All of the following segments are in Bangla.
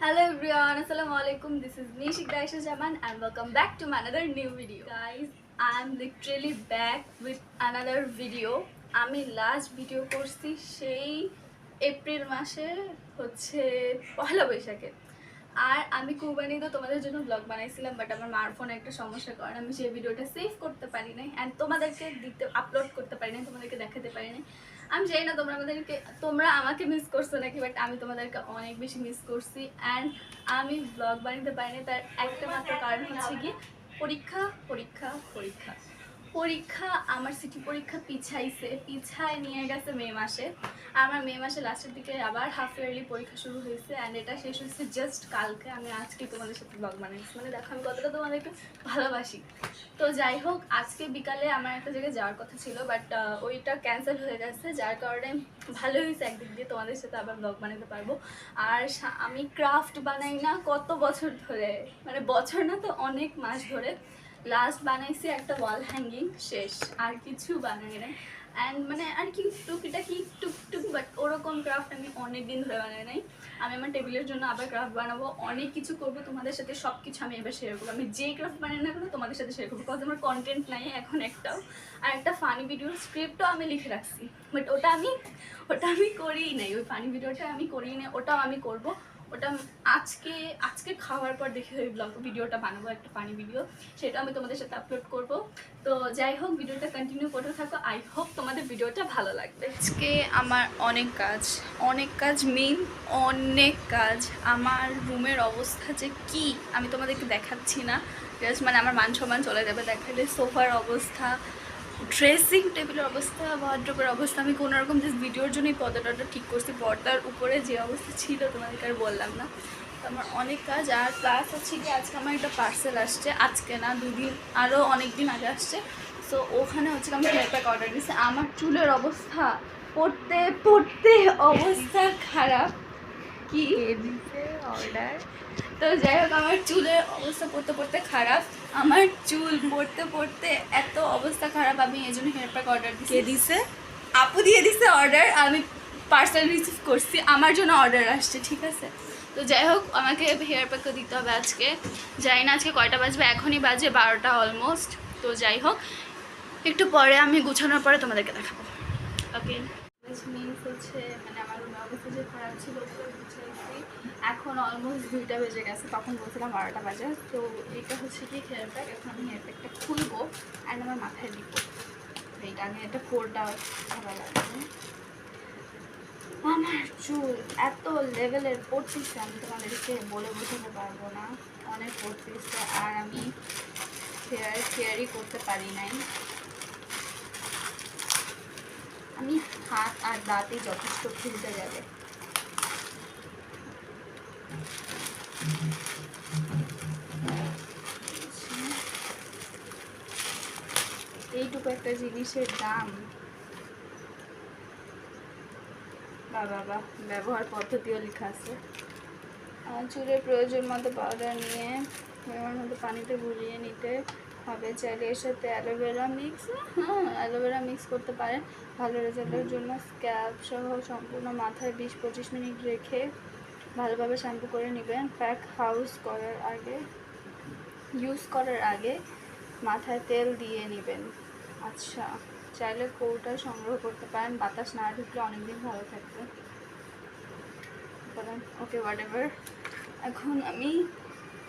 Hello everyone, Assalamualaikum. This is me Shikta Aisha Jaman and welcome back to my another new video. Guys, I'm literally back with another video. আমি লাস্ট ভিডিও করছি সেই এপ্রিল মাসে হচ্ছে পয়লা বৈশাখে। আর আমি কুরবানি তো তোমাদের জন্য ব্লগ বানাইছিলাম, বাট আমার মার ফোনে একটা সমস্যার কারণে আমি সেই ভিডিওটা সেভ করতে পারি নাই অ্যান্ড তোমাদেরকে আপলোড করতে পারি নাই, তোমাদেরকে দেখাতে পারি নাই। আমি জানি না তোমরা আমাকে মিস করছো নাকি, বাট আমি তোমাদেরকে অনেক বেশি মিস করছি অ্যান্ড আমি ব্লগ বানাতে পারিনি। তার একটা মাত্র কারণ হচ্ছে কি পরীক্ষা পরীক্ষা পরীক্ষা পরীক্ষা আমার সিটি পরীক্ষা পিছায় নিয়ে গেছে মে মাসে। আমার মে মাসে লাস্টের দিকে আবার হাফ ইয়ারলি পরীক্ষা শুরু হয়েছে অ্যান্ড এটা শেষ হয়েছে জাস্ট কালকে। আমি আজকে তোমাদের সাথে ব্লগ বানাইছি, মানে দেখো আমি কতটা তোমাদেরকে ভালোবাসি। তো যাই হোক, আজকে বিকালে আমার একটা জায়গায় যাওয়ার কথা ছিল, বাট ওইটা ক্যান্সেল হয়ে গেছে, যার কারণে ভালো হয়েছে একদিক দিয়ে তোমাদের সাথে আবার ব্লগ বানাতে পারবো। আর আমি ক্রাফট বানাই না কত বছর ধরে, মানে বছর না তো অনেক মাস ধরে। লাস্ট বানাইছি একটা ওয়াল হ্যাঙ্গিং, শেষ, আর কিছু বানাই নাই। অ্যান্ড মানে আর কি টুকটুক, বাট ওরকম ক্রাফট আমি অনেক দিন ধরে বানাই নাই। আমি আমার টেবিলের জন্য আবার ক্রাফট বানাবো, অনেক কিছু করবো তোমাদের সাথে, সব কিছু আমি এবার শেয়ার করবো। আমি যেই ক্রাফট বানাই না কেন তোমাদের সাথে শেয়ার করবো, বিকজ আমার কন্টেন্ট নাই এখন একটাও। আর একটা ফানি ভিডিওর স্ক্রিপ্টও আমি লিখে রাখছি, বাট ওটা আমি করিই নাই। ওই ফানি ভিডিওটা আমি করিই নাই, ওটাও আমি করবো। ওটা আজকে খাওয়ার পর দেখে ওই ভিডিওটা বানাবো, একটা ফানি ভিডিও, সেটা আমি তোমাদের সাথে আপলোড করব। তো যাই হোক, ভিডিওটা কন্টিনিউ করতে থাকো। আই হোপ তোমাদের ভিডিওটা ভালো লাগবে। আজকে আমার অনেক কাজ অনেক কাজ। আমার রুমের অবস্থা যে কি আমি তোমাদেরকে দেখাচ্ছি না, জাস্ট মানে আমার মান সম্মান চলে যাবে দেখালে। সোফার অবস্থা, ড্রেসিং টেবিলের অবস্থা, ওয়ার্ড্রোবের অবস্থা, আমি কোনোরকম জাস্ট ভিডিওর জন্যই পর্দাটা ঠিক করছি। পর্দার উপরে যে অবস্থা ছিল তোমাদেরকে আর বললাম না। তো আমার অনেক কাজ। আর প্লাস হচ্ছে কি আজকে আমার একটা পার্সেল আসছে, আজকে না দুদিন, আরও অনেক দিন আগে আসছে। সো ওখানে হচ্ছে আমি হেয়ার প্যাক অর্ডার দিয়েছি। আমার চুলের অবস্থা পড়তে অবস্থা খারাপ। কি দিতে অর্ডার? তো যাই হোক, আমার চুলের অবস্থা পড়তে খারাপ। আমার চুল পড়তে এত অবস্থা খারাপ, আমি এই জন্য হেয়ার প্যাক অর্ডার দিয়েছি। কে দিছে? আপু দিয়ে দিছে অর্ডার, আমি পার্সেল রিসিভ করছি, আমার জন্য অর্ডার আসছে, ঠিক আছে। তো যাই হোক, আমাকে হেয়ার প্যাকও দিতে হবে আজকে। জানি না আজকে কয়টা বাজবে, এখনই বাজে 12টা অলমোস্ট। তো যাই হোক, একটু পরে আমি গুছানোর পরে তোমাদেরকে দেখাবো। ওকে, মিনস হচ্ছে মানে আমার রুমের অবস্থা যে খারাপ ছিল গুছাইছি। এখন অলমোস্ট 2টা বেজে গেছে, তখন বলছিলাম 12টা বাজে। তো এটা হচ্ছে কি হেয়ার প্যাক, এখন আমি হেয়ার প্যাকটা খুলবো অ্যান্ড আমার মাথায় দিব। এইটা আমি একটা ফোরটা ভালো লাগবে। আমার চুল এত লেভেলের পড়তেছে, আমি তোমাদেরকে বলে বোঝাতে পারবো না, অনেক পড়তেছে। আর আমি কেয়ারই করতে পারি নাই। আমি হাত আর দাঁতে যথেষ্ট খুলতে যাবে। এইটুকু একটা জিনিসের দাম, বাবা ব্যবহার পদ্ধতিও লেখা আছে। চুলের প্রয়োজন মতো পাউডার নিয়ে এর মতো পানিতে গুলিয়ে নিতে হবে। চাইলে এর সাথে অ্যালোভেরা মিক্স করতে পারেন ভালো রেজাল্টের জন্য। স্ক্যাল্প সহ সম্পূর্ণ মাথায় 20-25 মিনিট রেখে ভালোভাবে শ্যাম্পু করে নেবেন। প্যাক ইউজ করার আগে মাথায় তেল দিয়ে নেবেন। আচ্ছা, চাইলে কৌটা সংগ্রহ করতে পারেন, বাতাস না ঢুকলে অনেকদিন ভালো থাকবে। ওকে, হোয়াট এভার। এখন আমি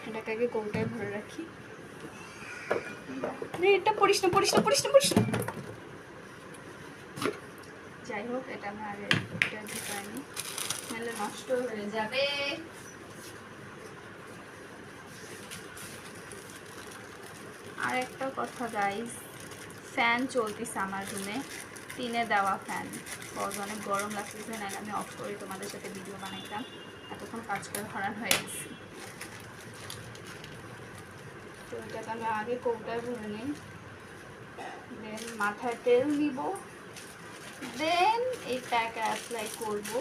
এটাকে আগে কৌটায় ভরে রাখি। এটা পড়িস না। যাই হোক, এটা আমি আগে এটা ঢুকাই নি, নাহলে নষ্ট হয়ে যাবে। আর একটা কথা গাইস, ফ্যান চলতেছে আমার রুমে, টিনে দেওয়া ফ্যান। অনেক গরম লাগতেছে, নাহলে আমি অফ করে তোমাদের সাথে ভিডিও বানাইতাম। এতক্ষণ কাজ করে হরান হয়ে গেছি। তো এটাকে আমি আগে কৌটায় ভরে নিই, দেন মাথায় তেল নিব, দেন এই প্যাক অ্যাপ্লাই করবো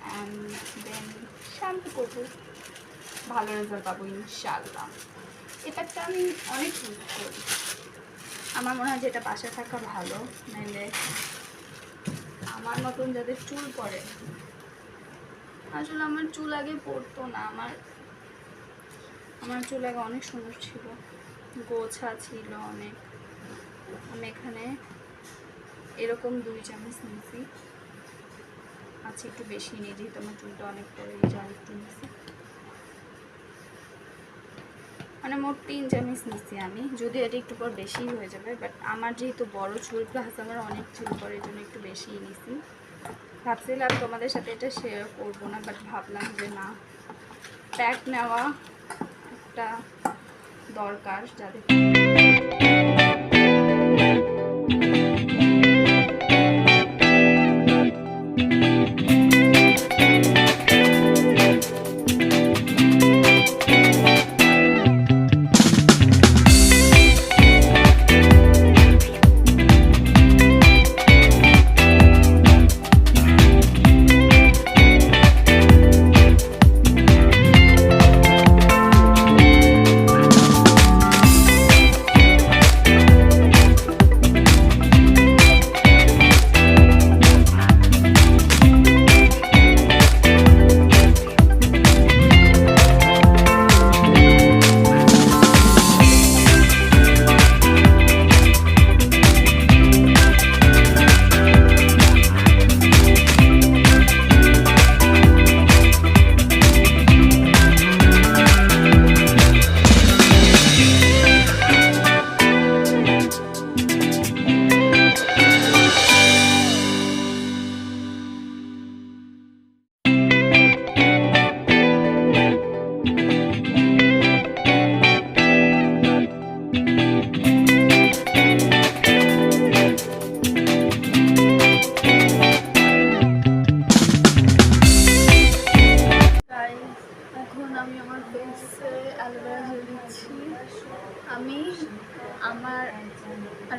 অ্যান্ড দেন শ্যাম্পু করবো। ভালো রেজাল্ট পাবো ইনশাল্লাহ। এই প্যাকটা আমি অনেক ইউজ করি, আমার মনে হয় যে এটা বাসায় থাকা ভালো। নাহলে আমার মতন যাদের চুল পড়ে, আসলে আমার চুল আগে পড়তো না, আমার চুল আগে অনেক সুন্দর ছিল, গোছা ছিল অনেক। আমি এখানে এরকম 2 চামচ নিয়েছি, আচ্ছা একটু বেশি নিয়ে, যেহেতু আমার চুলটা অনেক পরে আর একটু নিয়েছি, মানে মোট 3 চামচ নিচ্ছি আমি। যদি এটা একটু পর বেশি হয়ে যাবে, বাট আমার যেহেতু বড় চুল প্লাস আমার অনেক চুল পরে, এই জন্য একটু বেশিই নিচ্ছি। ভাবছিলাম তোমাদের সাথে এটা শেয়ার করবো না, বাট ভাবলাম যে না, প্যাক নেওয়া একটা দরকার যাদের। এখন আমি আমার ফেসে অ্যালোভেরা জেল দিচ্ছি। আমি আমার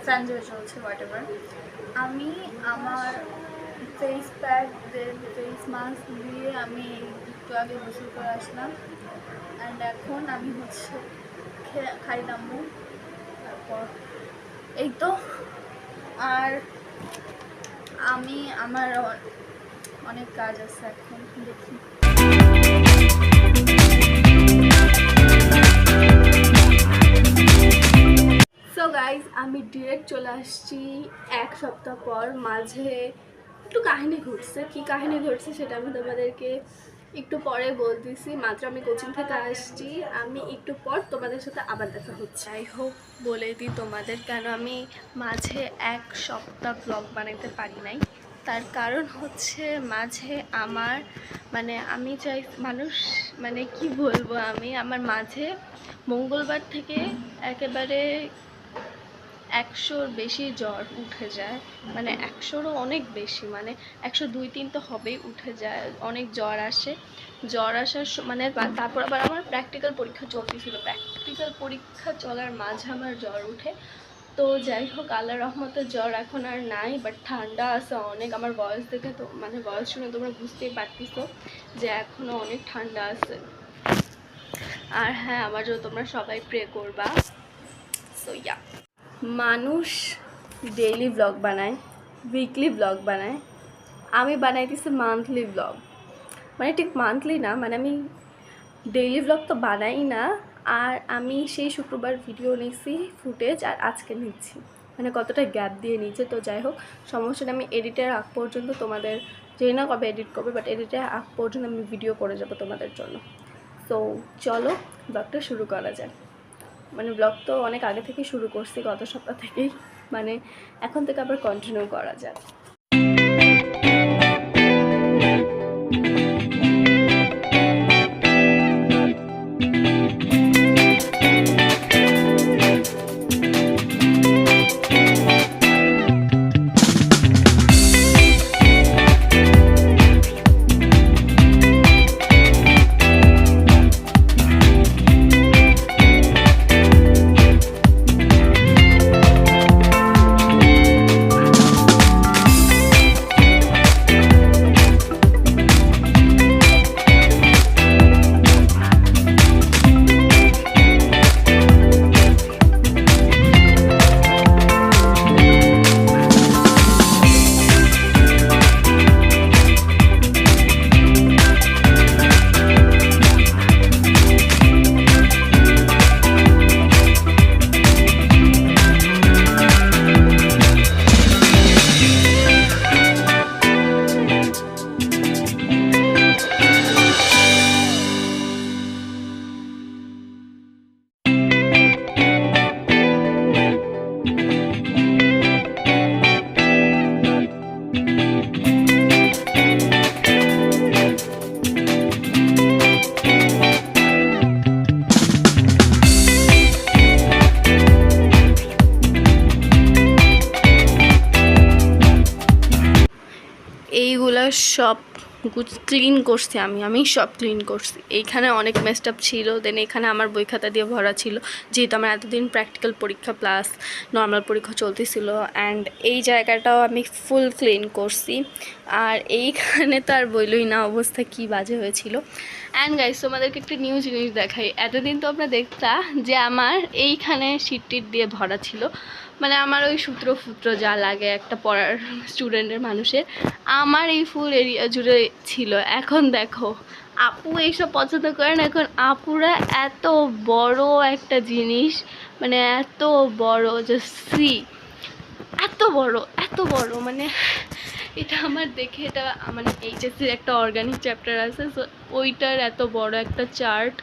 স্যান্ডেল চলছে হোয়াটএভার। আমি আমার ফেস প্যাক দেন ফেস মাস্ক দিয়ে আমি একটু আগে গোসল করে আসলাম, অ্যান্ড এখন আমি হচ্ছে খাইলাম, তারপর এই তো। আর আমি আমার অনেক কাজ আছে, এখন দেখি। সো গাইজ, আমি ডিরেক্ট চলে আসছি 1 সপ্তাহ পর। মাঝে একটু কাহিনী ঘটছে, কী কাহিনী ঘটছে সেটা আমি তোমাদেরকে একটু পরে বলতেছি। মাত্র আমি কোচিং থেকে আসছি, আমি একটু পর তোমাদের সাথে আবার দেখা হচ্ছে। আই হোপ বলে দিই তোমাদের কেন আমি মাঝে 1 সপ্তাহ ব্লগ বানাইতে পারি নাই। তার কারণ হচ্ছে মাঝে আমার আমি চাই মানুষ কি বলবো, আমি আমার মাঝে মঙ্গলবার থেকে একেবারে 100-র বেশি জ্বর উঠে যায়, 100-রও অনেক বেশি, 102-3 তো হবেই, উঠে যায়, অনেক জ্বর আসে। জ্বর আসার তারপর আবার আমার প্র্যাকটিক্যাল পরীক্ষা চলতেছিল, প্র্যাকটিক্যাল পরীক্ষা চলার মাঝে আমার জ্বর উঠে। তো যাই হোক, আল্লাহর রহমতে জ্বর এখন আর নাই, বাট ঠান্ডা আছে অনেক। আমার ভয়েস দেখে তো ভয়েস শুনে তোমরা বুঝতেই পারতেছো যে এখনও অনেক ঠান্ডা আছে। আর হ্যাঁ, আমার জন্য তোমরা সবাই প্রে করবা। সো ইয়া, মানুষ ডেইলি ব্লগ বানায়, উইকলি ব্লগ বানায়, আমি বানাইতেছি মান্থলি ব্লগ। ঠিক মান্থলি না, আমি ডেইলি ব্লগ তো বানাই না। আর আমি সেই শুক্রবার ভিডিও নিচ্ছি ফুটেজ, আর আজকে নিচ্ছি, কতটা গ্যাপ দিয়ে নিচ্ছে। তো যাই হোক, সমস্যাটা আমি এডিটের আগ পর্যন্ত তোমাদের, যেই না কবে এডিট করবে, বাট এডিটের আগ পর্যন্ত আমি ভিডিও করে যাব তোমাদের জন্য। তো চলো ব্লগটা শুরু করা যায়। ব্লগ তো অনেক আগে থেকে শুরু করছি, গত সপ্তাহ থেকেই, এখন থেকে আবার কন্টিনিউ করা যায়। সব ক্লিন করছি, আমি সব ক্লিন করছি। এইখানে অনেক মেস্ট আপ ছিল, দেন এখানে আমার বই খাতা দিয়ে ভরা ছিল, যেহেতু আমার এতদিন প্র্যাকটিক্যাল পরীক্ষা প্লাস নর্মাল পরীক্ষা চলতেছিল। অ্যান্ড এই জায়গাটাও আমি ফুল ক্লিন করছি। আর এইখানে তো আর বললই না, অবস্থা কি বাজে হয়েছিল। অ্যান্ড গাইস, তোমাদেরকে একটা নিউ জিনিস দেখাই। এতদিন তো আমরা দেখতা যে আমার এইখানে শিট দিয়ে ভরা ছিল, মানে আমার ওই সূত্র যা লাগে একটা পড়ার স্টুডেন্টের মানুষের, আমার এই ফুল এরিয়া জুড়ে ছিল। এখন দেখো, আপু এইসব পছন্দ করে না, এখন আপুরা এত বড় একটা জিনিস, মানে এত বড়, জাস্ট সি, এত বড়, মানে এটা আমার দেখে, এটা মানে এইচএসসির একটা অর্গানিক চ্যাপ্টার আছে, সো ওইটার এত বড় একটা চার্ট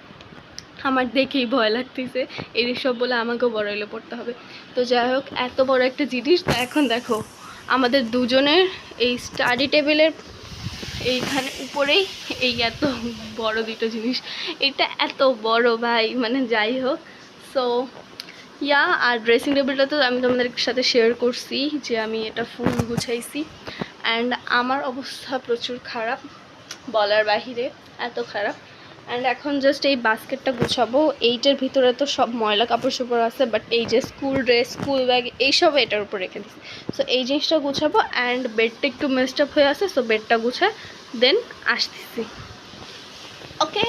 আমার দেখেই ভয় লাগতেছে। এইসব বলে আমাকেও বড় হলে পড়তে হবে। তো যাই হোক, এত বড় একটা জিনিস। তো এখন দেখো, আমাদের দুজনের এই স্টাডি টেবিলের এইখানে উপরেই এই এত বড় দুটো জিনিস, এটা এত বড় ভাই, মানে যাই হোক। সো ইয়া, আর ড্রেসিং টেবিলটা তো আমি তোমাদের সাথে শেয়ার করছি যে আমি এটা ফুল গুছাইছি। অ্যান্ড আমার অবস্থা প্রচুর খারাপ, বলার বাহিরে এত খারাপ। অ্যান্ড এখন জাস্ট এই বাস্কেটটা গুছাবো। এইটার ভিতরে তো সব ময়লা কাপড় চোপড় আছে, বাট এই যে স্কুল ড্রেস, স্কুল ব্যাগ, এইসব এটার উপর রেখে দিচ্ছি। সো এই জিনিসটা গুছাবো। অ্যান্ড বেডটা একটু মেস্ট আপ হয়ে আছে, সো বেডটা গুছায় দেন আসতেছি। ওকে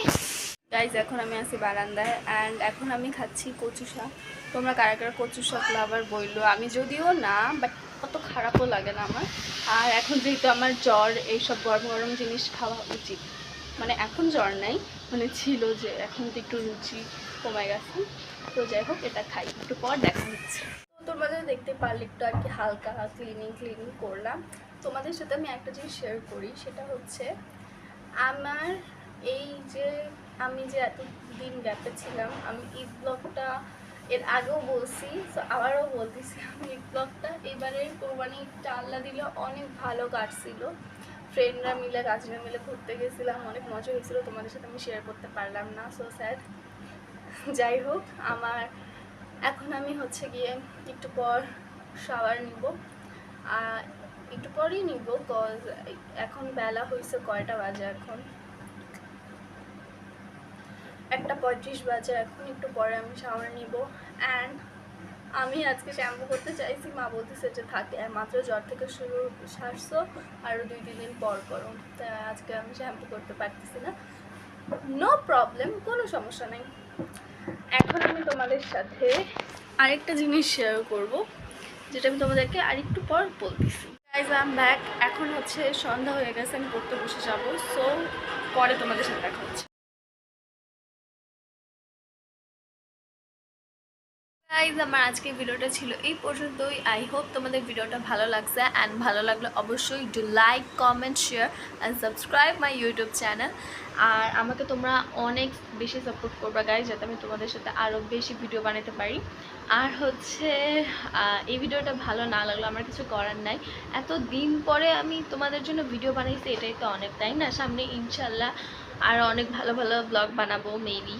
গাইজ, এখন আমি আছি বারান্দায়। অ্যান্ড এখন আমি খাচ্ছি কচু শাক। তোমরা কারা কারা কচু শাক লাভার বললো, আমি যদিও না, বাট অত খারাপও লাগে না আমার। আর এখন যেহেতু আমার জ্বর, এইসব গরম গরম জিনিস খাওয়া উচিত। মানে এখন জ্বর নাই, মানে ছিল যে, এখন তো একটু রুচি কমে গেছে। তো যাই হোক, এটা খাই, একটু পর দেখা হচ্ছে। তো তোমরা যদি দেখতে পারলে একটু আর কি হালকা ক্লিনিং করলাম। তোমাদের সাথে আমি একটা জিনিস শেয়ার করি, সেটা হচ্ছে আমার এই যে, আমি যে এতদিন গ্যাপে ছিলাম, আমি ঈদ ব্লগটা এর আগেও বলছি, তো আবারও বলতেছি, আমি ঈদ ব্লগটা এবারের কোরবানিটা আল্লাহ দিলে অনেক ভালো কাটছিল। ফ্রেন্ডরা মিলে, কাজিনরা মিলে ঘুরতে গেছিলাম, অনেক মজা হয়েছিল, তোমাদের সাথে আমি শেয়ার করতে পারলাম না, সো স্যাড। যাই হোক, আমার এখন আমি হচ্ছে গিয়ে একটু পর শাওয়ার নিব, আর একটু পরেই নিব, কজ এখন বেলা হয়েছে কয়টা বাজে, এখন 1:35 বাজে। এখন একটু পরে আমি শাওয়ার নিব। অ্যান্ড আমি আজকে শ্যাম্পু করতে চাইছি, মা বলতেছে যে থাকে, আর মাত্র জ্বর থেকে শুরু সারছো, আরও 2-3 দিন পর করো, তা আজকে আমি শ্যাম্পু করতে পারতেছি না। নো প্রবলেম, কোনো সমস্যা নেই। এখন আমি তোমাদের সাথে আরেকটা জিনিস শেয়ার করব, যেটা আমি তোমাদেরকে আরেকটু পর বলতেছি। Guys, I am back. এখন হচ্ছে সন্ধ্যা হয়ে গেছে, আমি পড়তে বসে যাবো, সো পরে তোমাদের সাথে দেখা হচ্ছে। গাইজ, আমার আজকের ভিডিওটা ছিল এই পর্যন্তই। আই হোপ তোমাদের ভিডিওটা ভালো লাগছে। অ্যান্ড ভালো লাগলে অবশ্যই do like, comment, share and subscribe my YouTube channel. আর আমাকে তোমরা অনেক বেশি সাপোর্ট করবা গাইজ, যাতে আমি তোমাদের সাথে আরও বেশি ভিডিও বানাতে পারি। আর হচ্ছে এই ভিডিওটা ভালো না লাগলো আমার কিছু করার নাই, এত দিন পরে আমি তোমাদের জন্য ভিডিও বানাইছি, এটাই তো অনেক, তাই না? সামনে ইনশাল্লাহ আরও অনেক ভালো ভালো ব্লগ বানাবো মেবি।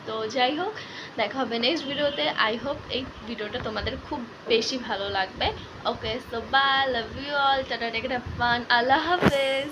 তো যাই হোক, দেখা হবে নেক্সট ভিডিওতে। আই হোপ এই ভিডিওটা তোমাদের খুব বেশি ভালো লাগবে। Okay, so bye, love you all, tata, take it, have fun, আল্লাহ হাফেজ।